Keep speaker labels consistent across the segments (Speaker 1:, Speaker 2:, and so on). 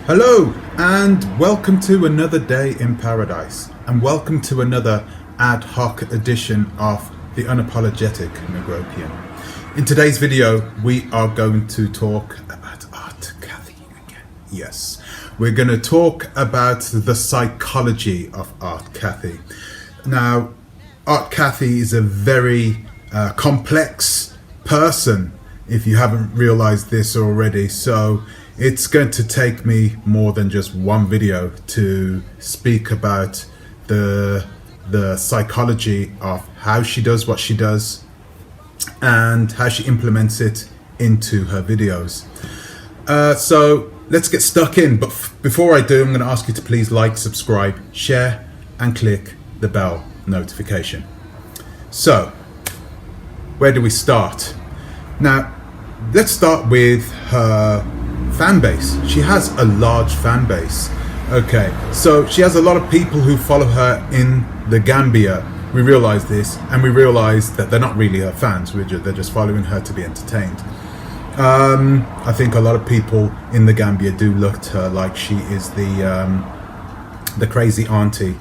Speaker 1: Hello and welcome to another day in paradise, and welcome to another ad hoc edition of the Unapologetic Negropian. In today's video we are going to talk about Art Cathey again. Yes, we're going to talk about the psychology of Art Cathey. Now, Art Cathey is a very complex person, if you haven't realized this already, so it's going to take me more than just one video to speak about the psychology of how she does what she does and how she implements it into her videos. So let's get stuck in, but before I do, I'm going to ask you to please like, subscribe, share and click the bell notification. So where do we start? Now let's start with her fan base. She has a large fan base. Okay, so she has a lot of people who follow her in the Gambia. We realize this, and we realize that they're not really her fans. They're just following her to be entertained. I think a lot of people in the Gambia do look at her like she is the crazy auntie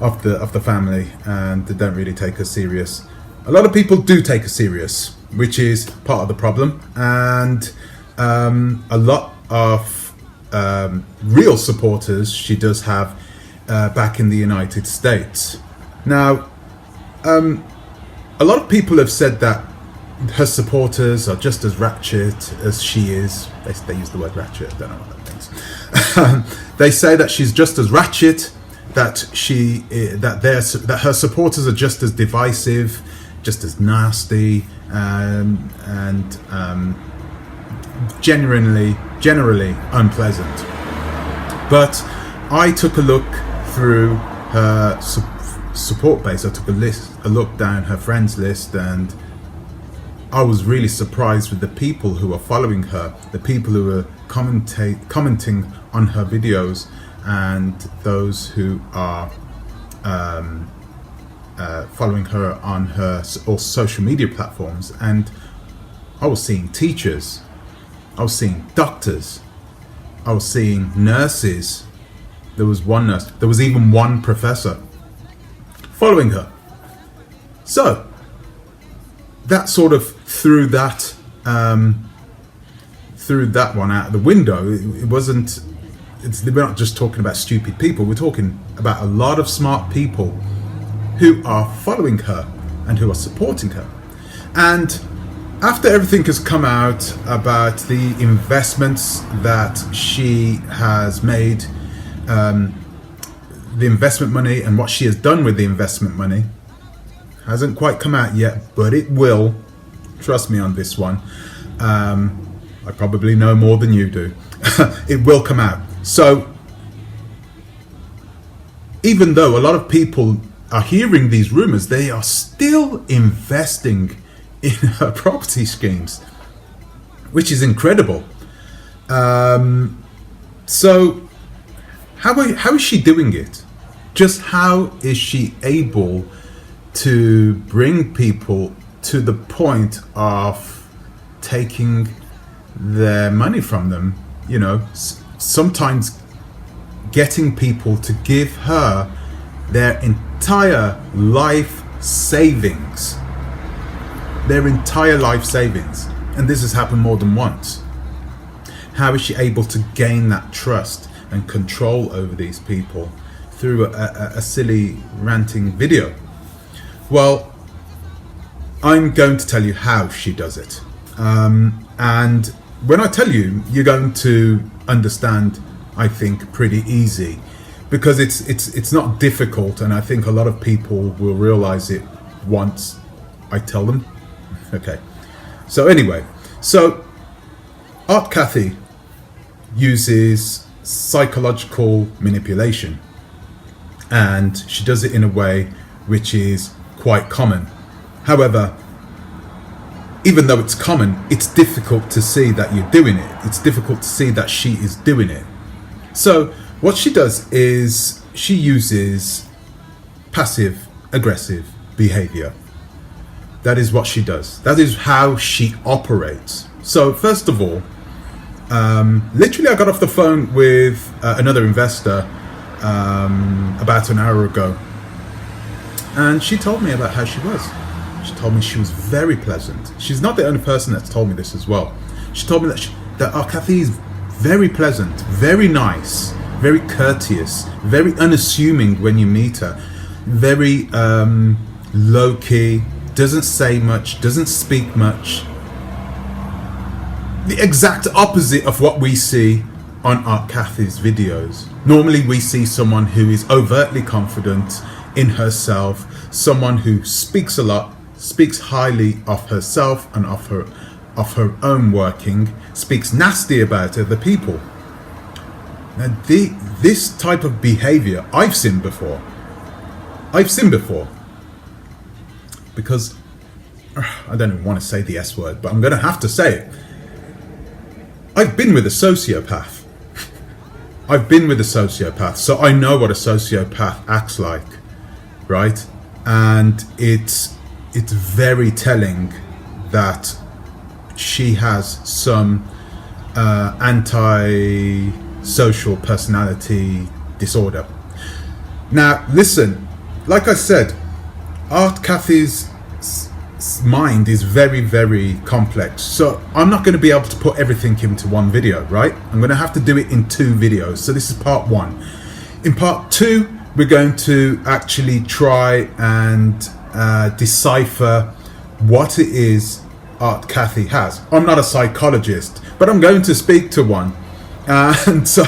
Speaker 1: of the family, and they don't really take her serious. A lot of people do take her serious, which is part of the problem, and a lot of real supporters she does have back in the United States. Now, a lot of people have said that her supporters are just as ratchet as she is. They use the word ratchet, I don't know what that means. They say that she's just as ratchet, that her supporters are just as divisive, just as nasty, and generally unpleasant. But I took a look through her support base. I took a look down her friends list, and I was really surprised with the people who are following her, the people who are commenting on her videos, and those who are following her on her all social media platforms. And I was seeing teachers, I was seeing doctors, I was seeing nurses. There was one nurse, there was even one professor following her. So that sort of threw that one out of the window. We're not just talking about stupid people, we're talking about a lot of smart people who are following her and who are supporting her. And after everything has come out about the investments that she has made, the investment money and what she has done with the investment money, hasn't quite come out yet, but it will. Trust me on this one. I probably know more than you do. It will come out. So even though a lot of people are hearing these rumors, they are still investing in her property schemes, which is incredible. So how is she doing it? Just how is she able to bring people to the point of taking their money from them? You know, sometimes getting people to give her their entire life savings. And this has happened more than once. How is she able to gain that trust and control over these people through a silly ranting video? Well, I'm going to tell you how she does it, and when I tell you, you're going to understand, I think, pretty easy, because it's not difficult, and I think a lot of people will realize it once I tell them. Okay, so anyway, so Art Cathey uses psychological manipulation, and she does it in a way which is quite common. However, even though it's common, it's difficult to see that you're doing it. It's difficult to see that she is doing it. So what she does is she uses passive aggressive behavior. That is what she does. That is how she operates. So first of all, Literally, I got off the phone with another investor about an hour ago, and she told me about how she was. She told me she was very pleasant. She's not the only person that's told me this as well. She told me that Art Cathey is very pleasant, very nice, very courteous, very unassuming when you meet her, very low-key, doesn't say much, doesn't speak much. The exact opposite of what we see on Art Cathey's videos. Normally we see someone who is overtly confident in herself, someone who speaks a lot, speaks highly of herself and of her own working, speaks nasty about other people. Now this type of behaviour I've seen before. Because I don't even want to say the S word, but I'm going to have to say it. I've been with a sociopath. So I know what a sociopath acts like, right? And it's very telling that she has some antisocial personality disorder. Now, listen, like I said, Art Cathey's mind is very, very complex, so I'm not going to be able to put everything into one video, right? I'm going to have to do it in 2 videos. So this is part 1. In part 2, we're going to actually try and decipher what it is Art Cathey has. I'm not a psychologist, but I'm going to speak to one, and so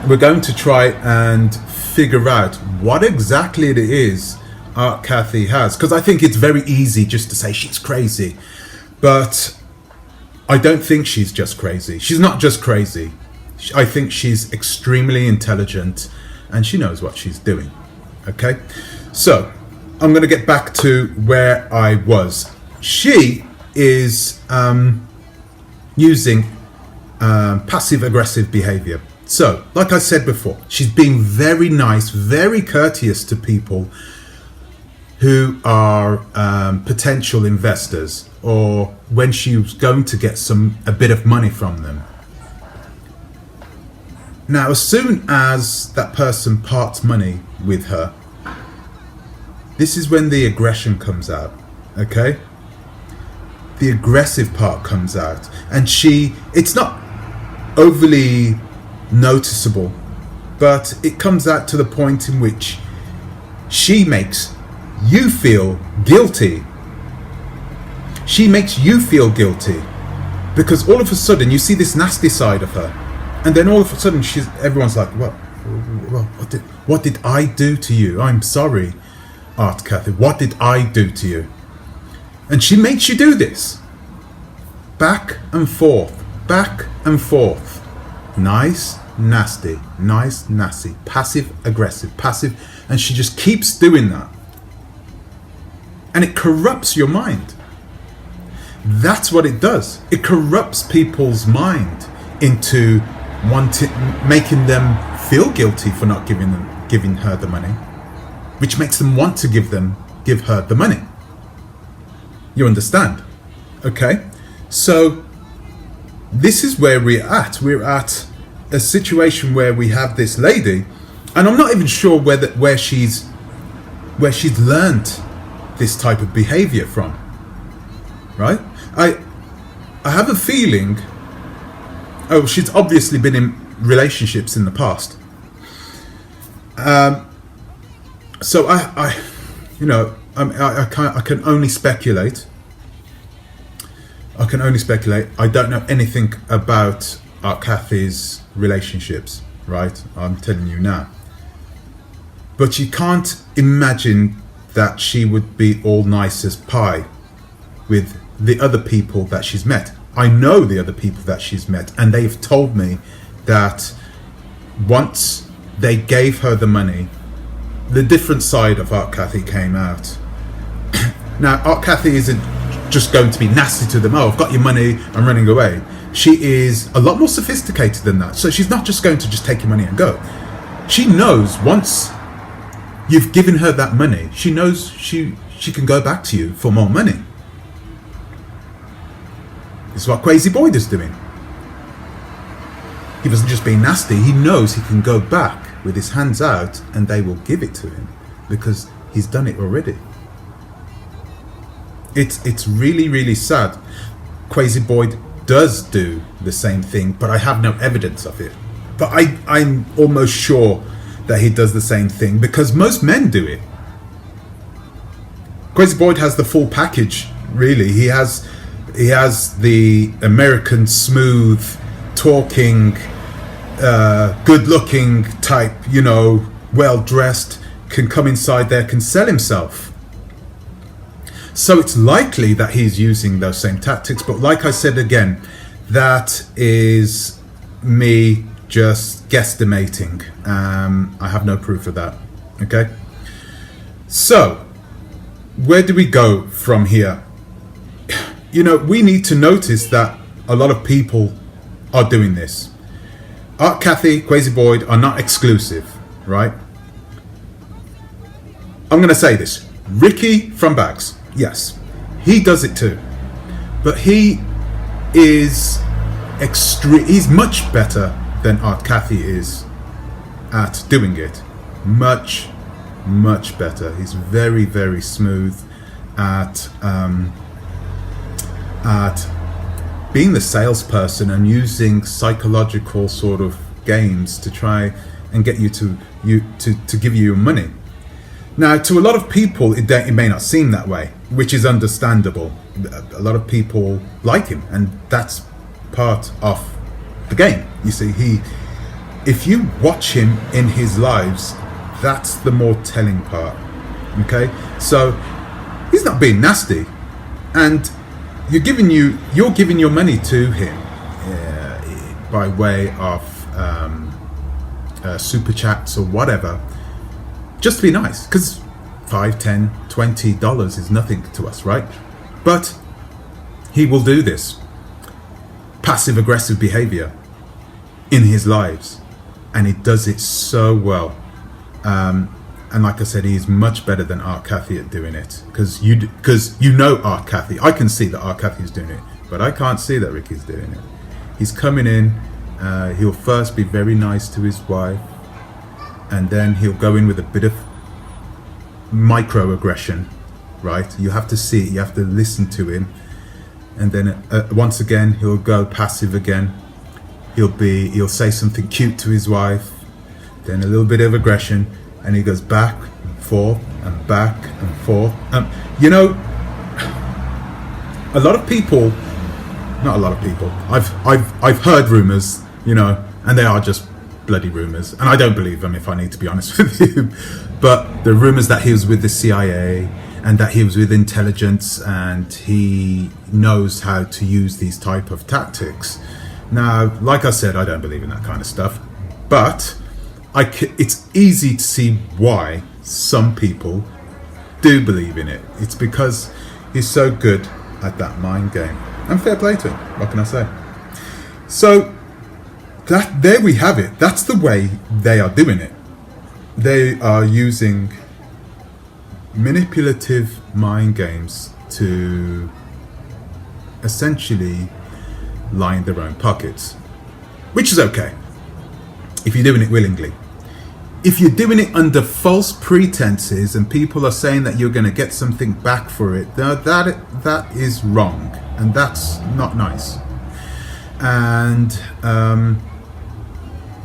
Speaker 1: we're going to try and figure out what exactly it is Art Cathey has, because I think it's very easy just to say she's crazy, but I don't think she's just crazy. She's not just crazy. I think she's extremely intelligent and she knows what she's doing. Okay, so I'm going to get back to where I was. She is using passive aggressive behavior. So like I said before, she's being very nice, very courteous to people who are potential investors, or when she was going to get a bit of money from them. Now, as soon as that person parts money with her, this is when the aggression comes out, okay? The aggressive part comes out, and it's not overly noticeable, but it comes out to the point in which she makes you feel guilty. She makes you feel guilty because all of a sudden you see this nasty side of her, and then all of a sudden everyone's like, what did I do to you? I'm sorry, Art Cathey, what did I do to you? And she makes you do this back and forth, nice, nasty, nice, nasty, passive aggressive, passive, and she just keeps doing that. And it corrupts your mind. That's what it does. It corrupts people's mind into making them feel guilty for not giving her the money, which makes them want to give her the money. You understand? Okay? So this is where we're at. We're at a situation where we have this lady, and I'm not even sure where she's learned this type of behavior from, right? I have a feeling, she's obviously been in relationships in the past. So I can only speculate. I don't know anything about Art Cathey's relationships, right? I'm telling you now. But you can't imagine that she would be all nice as pie with the other people that she's met. I know the other people that she's met, and they've told me that once they gave her the money, the different side of Art Cathey came out. Now, Art Cathey isn't just going to be nasty to them. Oh, I've got your money, I'm running away. She is a lot more sophisticated than that. So she's not just going to just take your money and go. She knows once you've given her that money, she knows she can go back to you for more money. This is what Crazy Boyd is doing. He wasn't just being nasty. He knows he can go back with his hands out and they will give it to him because he's done it already. It's really, really sad. Crazy Boyd does do the same thing, but I have no evidence of it. But I'm almost sure that he does the same thing because most men do it. Crazy Boyd has the full package, really. He has the American smooth talking, good looking type, you know, well dressed, can come inside there, can sell himself. So it's likely that he's using those same tactics, but like I said again, that is me just guesstimating. I have no proof of that. Okay, so where do we go from here? You know, we need to notice that a lot of people are doing this. Art Cathey, Crazy Boyd are not exclusive, right? I'm going to say this. Ricky from Bags, yes, he does it too. But he is he's much better than Art Cathey is at doing it. Much better. He's very, very smooth at being the salesperson and using psychological sort of games to try and get you to give you your money. Now, to a lot of people, it may not seem that way, which is understandable. A lot of people like him, and that's part of the game. You see, if you watch him in his lives, that's the more telling part. Okay, so he's not being nasty, and you're giving your money to him by way of super chats or whatever, just to be nice, because $5, $10, $20 is nothing to us, right? But he will do this passive aggressive behavior in his lives, and he does it so well. And like I said, he is much better than Art Cathey at doing it, because you know Art Cathey. I can see that Art Cathey is doing it, but I can't see that Ricky's doing it. He's coming in, he'll first be very nice to his wife, and then he'll go in with a bit of microaggression, right? You have to see it, you have to listen to him, and then once again he'll go passive again. He'll say something cute to his wife, then a little bit of aggression, and he goes back and forth and back and forth. You know, a lot of people, not a lot of people, I've heard rumors, you know, and they are just bloody rumors, and I don't believe them, if I need to be honest with you. But the rumors that he was with the CIA and that he was with intelligence and he knows how to use these type of tactics. Now, like I said, I don't believe in that kind of stuff, but it's easy to see why some people do believe in it. It's because he's so good at that mind game, and fair play to him. What can I say? So there we have it. That's the way they are doing it. They are using manipulative mind games to essentially line their own pockets, which is okay if you're doing it willingly. If you're doing it under false pretenses and people are saying that you're going to get something back for it, that is wrong, and that's not nice. And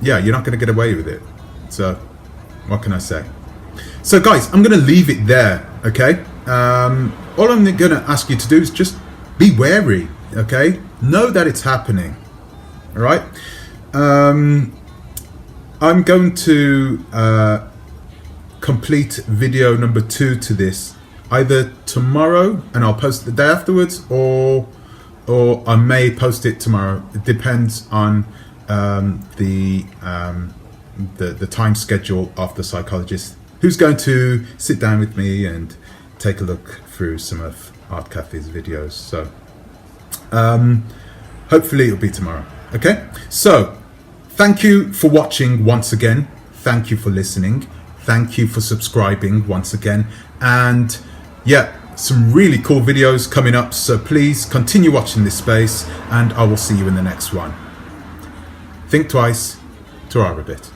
Speaker 1: yeah, you're not going to get away with it. So what can I say? So guys, I'm going to leave it there, okay? All I'm going to ask you to do is just be wary, okay? Know that it's happening, all right? I'm going to complete video number 2 to this either tomorrow, and I'll post it the day afterwards, or I may post it tomorrow. It depends on the time schedule of the psychologist who's going to sit down with me and take a look through some of Art Cathey's videos. So hopefully it'll be tomorrow. Okay, so thank you for watching once again. Thank you for listening. Thank you for subscribing once again. And yeah, some really cool videos coming up, so please continue watching this space and I will see you in the next one. Think twice, ta-ra a bit.